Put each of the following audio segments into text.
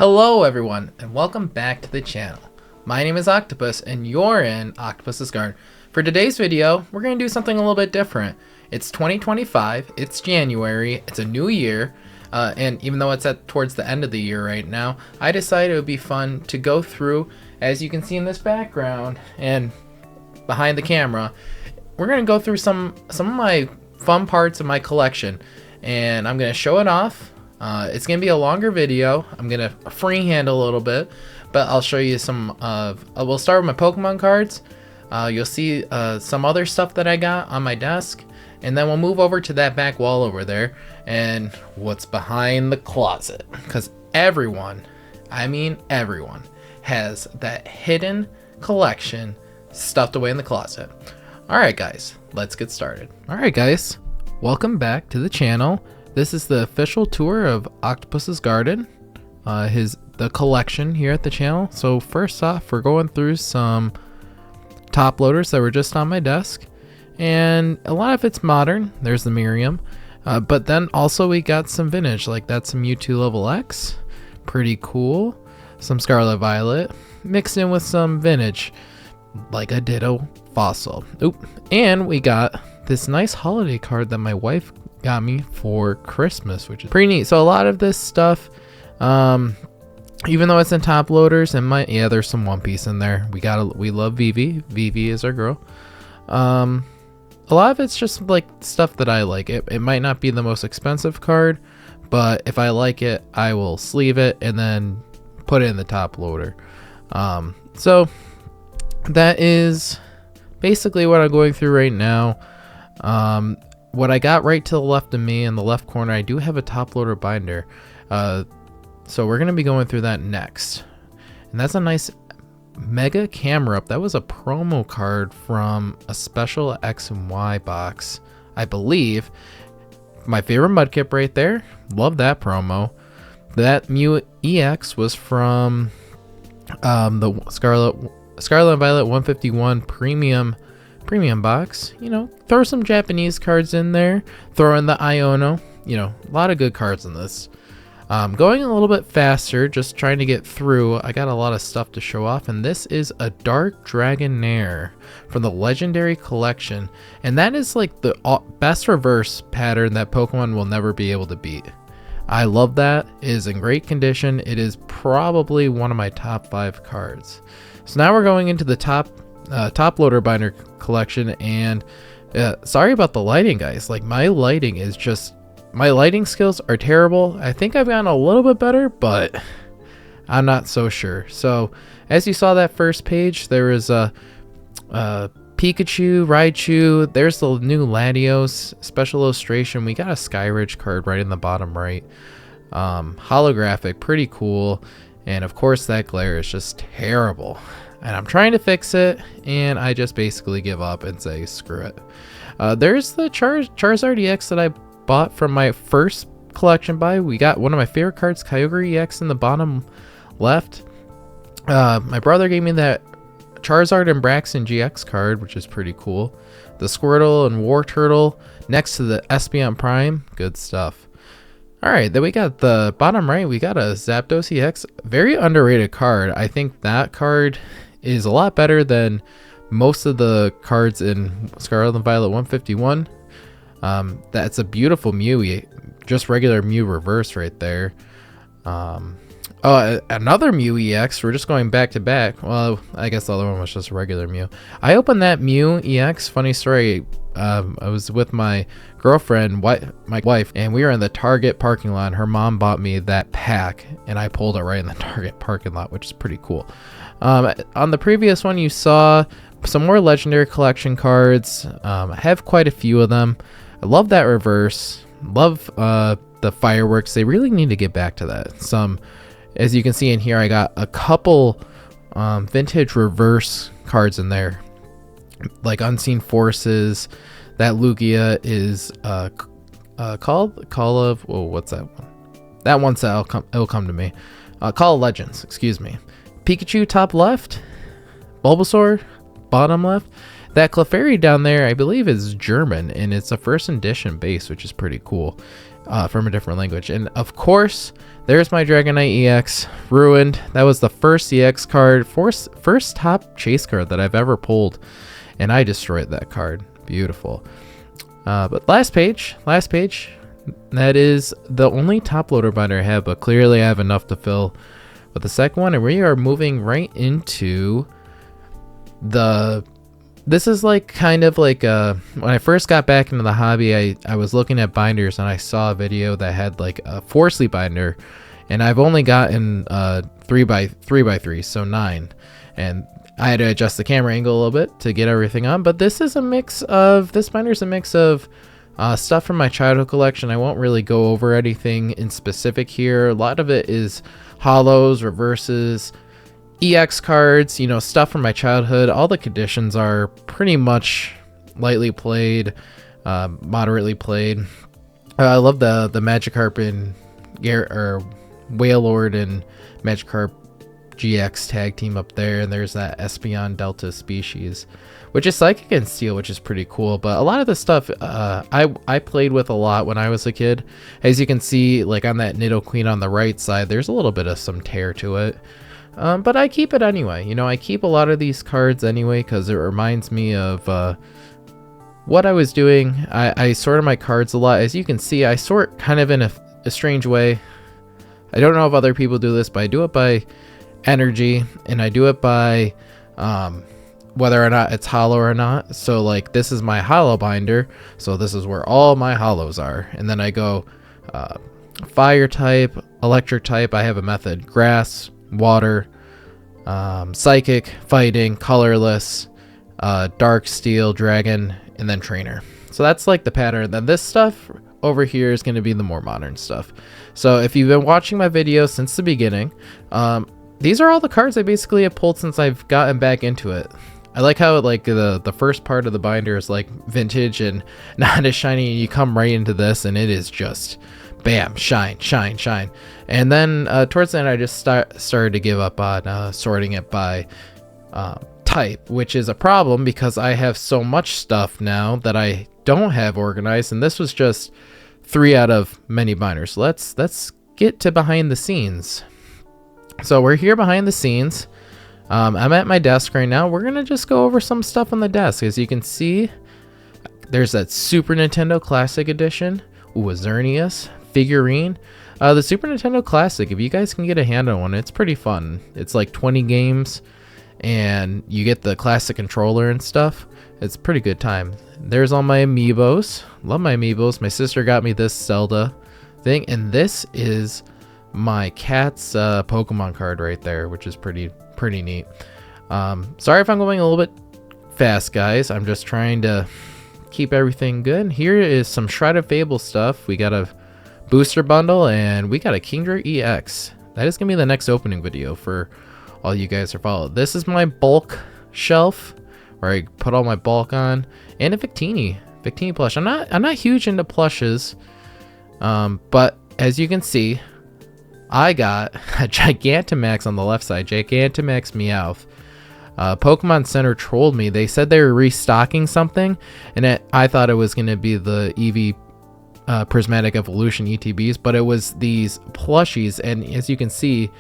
Hello everyone, and welcome back to the channel. My name is Octopus, and you're in Octopus's Garden. For today's video, we're going to do something a little bit different. It's 2025, it's January, it's a new year, and even though it's towards the end of the year right now, I decided it would be fun to go through, as you can see in this background, and behind the camera, we're going to go through some of my fun parts of my collection, and I'm going to show it off. It's going to be a longer video. I'm going to freehand a little bit, but I'll show you some of, we'll start with my Pokemon cards. You'll see some other stuff that I got on my desk, and then we'll move over to that back wall over there and what's behind the closet, because everyone, I mean everyone, has that hidden collection stuffed away in the closet. Alright guys, let's get started. Alright guys, welcome back to the channel. This is the official tour of Octopus's Garden, the collection here at the channel. So first off, we're going through some top loaders that were just on my desk, and a lot of it's modern. There's the Miriam, but then also we got some vintage, like that's some Mewtwo level X, pretty cool. Some Scarlet Violet mixed in with some vintage, like a Ditto fossil. Oop, and we got this nice holiday card that my wife got me for Christmas, which is pretty neat. So a lot of this stuff, even though it's in top loaders, and there's some One Piece in there. We love Vivi. Vivi is our girl. A lot of it's just like stuff that I like. It might not be the most expensive card, but if I like it, I will sleeve it and then put it in the top loader. So that is basically what I'm going through right now. What I got right to the left of me in the left corner, I do have a top loader binder. So we're going to be going through that next. And that's a nice Mega Camera Up. That was a promo card from a special X and Y box, I believe. My favorite Mudkip right there. Love that promo. That Mew EX was from the Scarlet and Violet 151 premium box. You know, throw some Japanese cards in there, throw in the Iono, you know, a lot of good cards in this. Going a little bit faster, just trying to get through. I got a lot of stuff to show off, and this is a Dark Dragonair from the Legendary Collection, and that is like the best reverse pattern that Pokemon will never be able to beat. I love that. It is in great condition. It is probably one of my top 5 cards. So now we're going into the top loader binder collection, and sorry about the lighting, guys. Like, my lighting skills are terrible. I think I've gotten a little bit better, but I'm not so sure. So as you saw that first page, there is a Pikachu, Raichu. There's the new Latios special illustration. We got a Skyridge card right in the bottom right. Holographic, pretty cool. And of course that glare is just terrible. And I'm trying to fix it, and I just basically give up and say screw it. There's the Charizard EX that I bought from my first collection buy. We got one of my favorite cards, Kyogre EX, in the bottom left. My brother gave me that Charizard and Braixen GX card, which is pretty cool. The Squirtle and Wartortle next to the Espeon Prime. Good stuff. Alright, then we got the bottom right, we got a Zapdos EX. Very underrated card. I think that card is a lot better than most of the cards in Scarlet and Violet 151. That's a beautiful Mew, just regular Mew reverse right there. Another Mew EX. We're just going back to back. Well, I guess the other one was just a regular Mew. I opened that Mew EX. Funny story. I was with my girlfriend, my wife, and we were in the Target parking lot. Her mom bought me that pack, and I pulled it right in the Target parking lot, which is pretty cool. On the previous one, you saw some more Legendary Collection cards. I have quite a few of them. I love that reverse. Love the fireworks. They really need to get back to that. As you can see in here, I got a couple vintage reverse cards in there, like Unseen Forces. That Lugia is Call of, whoa, what's that one? That one's it'll come to me. Call of Legends, excuse me. Pikachu top left, Bulbasaur bottom left. That Clefairy down there, I believe, is German, and it's a first edition base, which is pretty cool. from a different language. And of course, there's my Dragonite EX ruined. That was the first EX card, first top chase card that I've ever pulled, and I destroyed that card. Beautiful. But last page. That is the only top loader binder I have, but clearly I have enough to fill with the second one, and we are moving right into this is like kind of like when I first got back into the hobby, I was looking at binders and I saw a video that had like a 4-sleeve binder, and I've only gotten 3x3, so 9, and I had to adjust the camera angle a little bit to get everything on. But this is a mix of, this binder's a mix of stuff from my childhood collection. I won't really go over anything in specific here. A lot of it is hollows, reverses, EX cards, you know, stuff from my childhood. All the conditions are pretty much lightly played, moderately played. I love the Magikarp and Wailord and Magikarp GX tag team up there, and there's that Espeon Delta species, which is Psychic and Steel, which is pretty cool. But a lot of the stuff I played with a lot when I was a kid. As you can see, like on that Nidoqueen on the right side, there's a little bit of some tear to it. But I keep it anyway. You know, I keep a lot of these cards anyway because it reminds me of what I was doing. I sorted my cards a lot. As you can see, I sort kind of in a strange way. I don't know if other people do this, but I do it by energy, and I do it by whether or not it's hollow or not. So like this is my hollow binder, so this is where all my hollows are, and then I go fire type, electric type. I have a method: grass, water, psychic, fighting, colorless, dark, steel, dragon, and then trainer. So that's like the pattern. Then this stuff over here is going to be the more modern stuff. So if you've been watching my videos since the beginning, these are all the cards I basically have pulled since I've gotten back into it. I like how like the first part of the binder is like vintage and not as shiny, and you come right into this and it is just bam, shine, shine, shine. And then towards the end I just started to give up on sorting it by type, which is a problem because I have so much stuff now that I don't have organized, and this was just 3 out of many binders. So let's get to behind the scenes. So we're here behind the scenes. I'm at my desk right now. We're gonna just go over some stuff on the desk. As you can see, there's that Super Nintendo Classic Edition. Ooh, a Xerneas figurine. The Super Nintendo Classic, if you guys can get a hand on one, it's pretty fun. It's like 20 games, and you get the classic controller and stuff. It's a pretty good time. There's all my amiibos. Love my amiibos. My sister got me this Zelda thing, and this is my cat's Pokemon card right there, which is pretty neat. Sorry if I'm going a little bit fast, guys. I'm just trying to keep everything good. Here is some Shrouded Fable stuff. We got a booster bundle, and we got a Kingdra EX. That is gonna be the next opening video for all you guys who follow. This is my bulk shelf where I put all my bulk on, and a Victini plush. I'm not huge into plushes, but as you can see, I got a Gigantamax on the left side, Gigantamax Meowth. Pokemon Center trolled me. They said they were restocking something, and I thought it was going to be the Eevee Prismatic Evolution ETBs, but it was these plushies, and as you can see,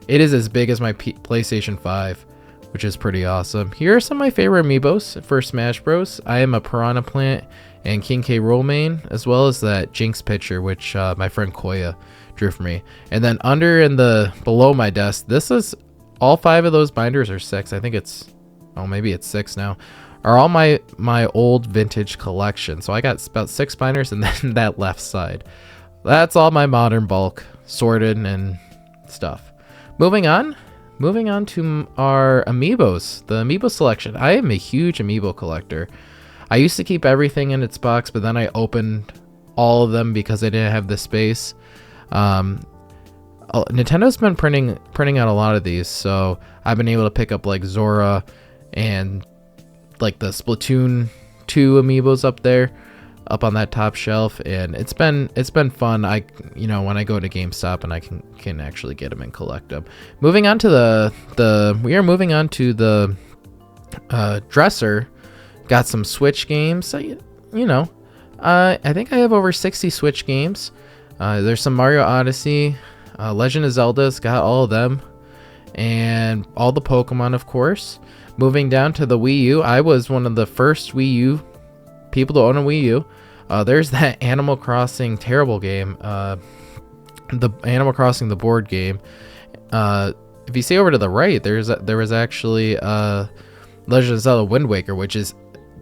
it is as big as my PlayStation 5, which is pretty awesome. Here are some of my favorite amiibos for Smash Bros. I am a Piranha Plant and King K. Rool main, as well as that Jinx picture, which my friend Koya drew for me. And then under in the below my desk, this is all 5 of those binders, or 6, I think it's, oh maybe it's 6 now, are all my old vintage collection. So I got about 6 binders, and then that left side, that's all my modern bulk sorted and stuff. Moving on to our amiibos, the amiibo selection. I am a huge amiibo collector. I used to keep everything in its box, but then I opened all of them because I didn't have the space. Nintendo's been printing out a lot of these, so I've been able to pick up like Zora and like the Splatoon 2 amiibos up there, up on that top shelf, and it's been fun. When I go to GameStop and I can actually get them and collect them. Moving on to the dresser. Got some Switch games. I think I have over 60 Switch games. There's some Mario Odyssey, Legend of Zelda's got all of them, and all the Pokemon, of course. Moving down to the Wii U, I was one of the first Wii U people to own a Wii U. There's that Animal Crossing terrible game, the Animal Crossing the board game. If you see over to the right, there was actually Legend of Zelda Wind Waker, which is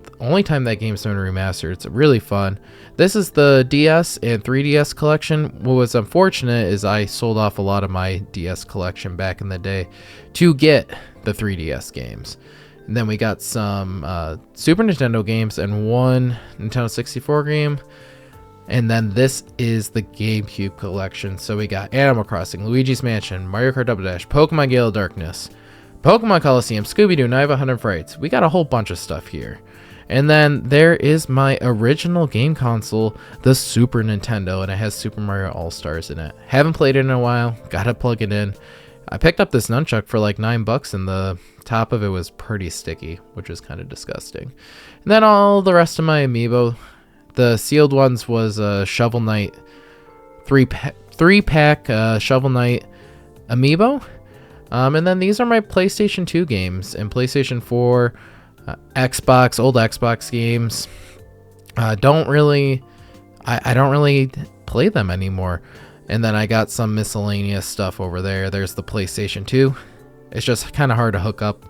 the only time that game's been remastered. It's really fun. This is the DS and 3DS collection. What was unfortunate is I sold off a lot of my DS collection back in the day to get the 3DS games. And then we got some Super Nintendo games and one Nintendo 64 game. And then this is the GameCube collection. So we got Animal Crossing, Luigi's Mansion, Mario Kart Double Dash, Pokemon Gale of Darkness, Pokemon Coliseum, Scooby-Doo, Night of 100 Frights. We got a whole bunch of stuff here. And then there is my original game console, the Super Nintendo, and it has Super Mario All-Stars in it. Haven't played it in a while, gotta plug it in. I picked up this nunchuck for like $9 and the top of it was pretty sticky, which is kind of disgusting. And then all the rest of my amiibo. The sealed ones was Shovel Knight, three pack Shovel Knight amiibo. And then these are my PlayStation 2 games and PlayStation 4, Xbox, old Xbox games. I don't really play them anymore. And then I got some miscellaneous stuff over there. There's the PlayStation 2. It's just kind of hard to hook up.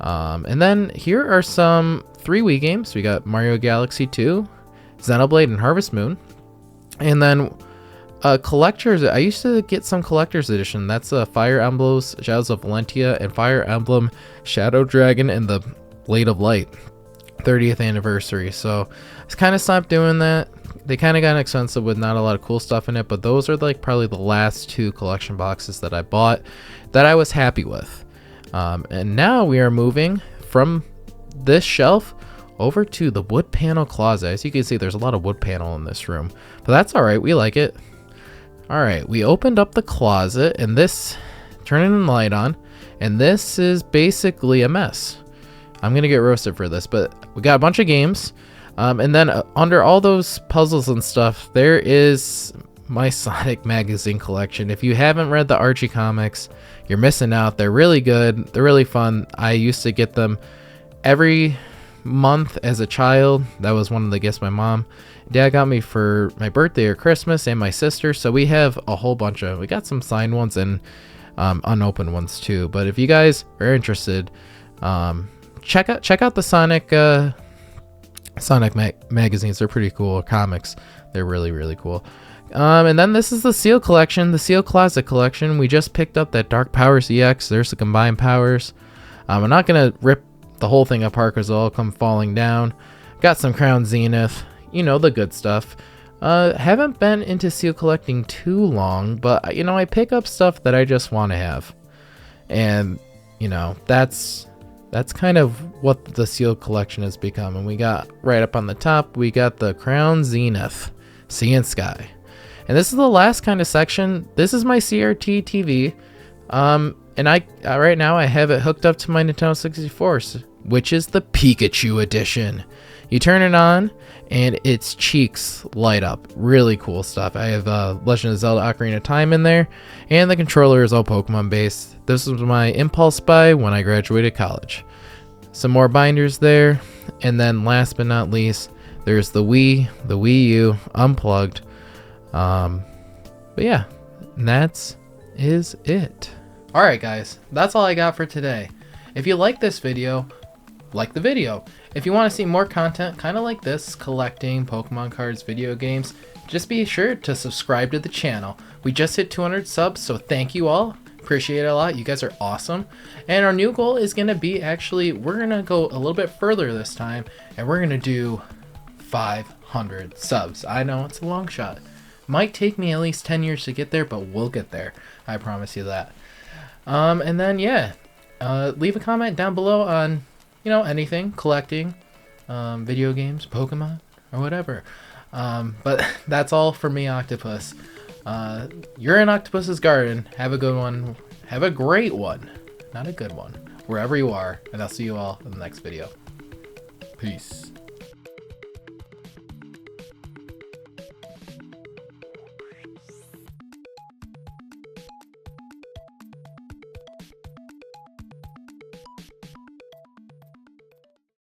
And then here are some 3 Wii games. We got Mario Galaxy 2, Xenoblade, and Harvest Moon. And then collectors. I used to get some collector's edition. That's Fire Emblem Shadows of Valentia and Fire Emblem Shadow Dragon and the Blade of Light 30th anniversary. So I kind of stopped doing that. They kind of got expensive with not a lot of cool stuff in it, but those are like probably the last 2 collection boxes that I bought that I was happy with. And now we are moving from this shelf over to the wood panel closet. As you can see, there's a lot of wood panel in this room, but that's all right. We like it. All right, we opened up the closet and this, turning the light on, and this is basically a mess. I'm gonna get roasted for this, but we got a bunch of games. And then under all those puzzles and stuff, there is my Sonic magazine collection. If you haven't read the Archie comics, you're missing out. They're really good. They're really fun. I used to get them every month as a child. That was one of the gifts my mom and dad got me for my birthday or Christmas, and my sister. So we have a whole bunch of, we got some signed ones and unopened ones too. But if you guys are interested, check out the Sonic magazines. They're pretty cool. Comics, they're really cool. And then this is the Seal collection, the Seal Closet collection. We just picked up that Dark Powers EX. There's the combined powers. I'm not gonna rip the whole thing apart because it'll all come falling down. Got some Crown Zenith, you know, the good stuff. Haven't been into Seal collecting too long, but you know, I pick up stuff that I just want to have, and you know, that's kind of what the Seal collection has become. And we got right up on the top, we got the Crown Zenith, Sea and Sky. And this is the last kind of section. This is my CRT TV. And I right now I have it hooked up to my Nintendo 64, which is the Pikachu edition. You turn it on and its cheeks light up. Really cool stuff. I have Legend of Zelda Ocarina of Time in there, and the controller is all Pokemon based. This was my impulse buy when I graduated college. Some more binders there, and then last but not least, there's the Wii U unplugged. But yeah, that is it. Alright guys, that's all I got for today. If you like this video, like the video. If you want to see more content kind of like this, collecting Pokemon cards, video games, just be sure to subscribe to the channel. We just hit 200 subs, so thank you all. Appreciate it a lot. You guys are awesome. And our new goal is going to be, actually, we're going to go a little bit further this time, and we're going to do 500 subs. I know it's a long shot. Might take me at least 10 years to get there, but we'll get there. I promise you that. And then, yeah, leave a comment down below on, you know, anything, collecting, video games, Pokemon, or whatever. But that's all for me, Octopus. You're in Octopus's garden. Have a good one. Have a great one. Not a good one. Wherever you are. And I'll see you all in the next video. Peace.